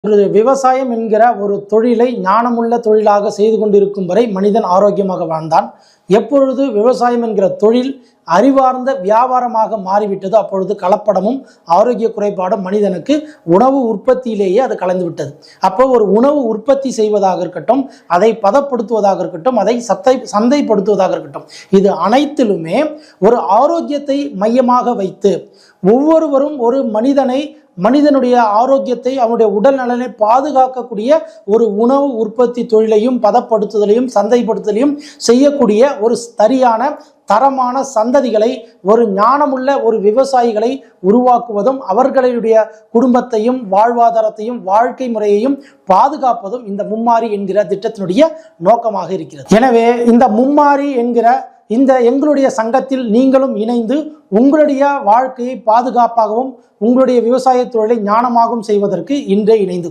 ஒரு விவசாயம் என்கிற ஒரு தொழிலை ஞானமுள்ள தொழிலாக செய்து கொண்டிருக்கும் வரை மனிதன் ஆரோக்கியமாக வாழ்ந்தான். எப்பொழுது விவசாயம் என்கிற தொழில் அறிவார்ந்த வியாபாரமாக மாறிவிட்டது, அப்பொழுது கலப்படமும் ஆரோக்கிய குறைபாடும் மனிதனுக்கு உணவு உற்பத்தியிலேயே அது கலந்து விட்டது. அப்போ ஒரு உணவு உற்பத்தி செய்வதாக இருக்கட்டும், அதை பதப்படுத்துவதாக இருக்கட்டும், அதை சந்தைப்படுத்துவதாக இருக்கட்டும், இது அனைத்திலுமே ஒரு ஆரோக்கியத்தை மையமாக வைத்து ஒவ்வொருவரும் ஒரு மனிதனுடைய ஆரோக்கியத்தை, அவனுடைய உடல் நலனை பாதுகாக்கக்கூடிய ஒரு உணவு உற்பத்தி தொழிலையும் பதப்படுத்துதலையும் சந்தைப்படுத்துதலையும் செய்யக்கூடிய ஒரு சரியான தரமான சந்ததிகளை, ஒரு ஞானமுள்ள ஒரு விவசாயிகளை உருவாக்குவதும் அவர்களுடைய குடும்பத்தையும் வாழ்வாதாரத்தையும் வாழ்க்கை முறையையும் பாதுகாப்பதும் இந்த மும்மாரி என்கிற திட்டத்தினுடைய நோக்கமாக இருக்கிறது. எனவே இந்த மும்மாரி என்கிற எங்களுடைய சங்கத்தில் நீங்களும் இணைந்து உங்களுடைய வாழ்க்கையை பாதுகாப்பாகவும் உங்களுடைய விவசாய தொழிலை ஞானமாகவும் செய்வதற்கு இன்றே இணைந்து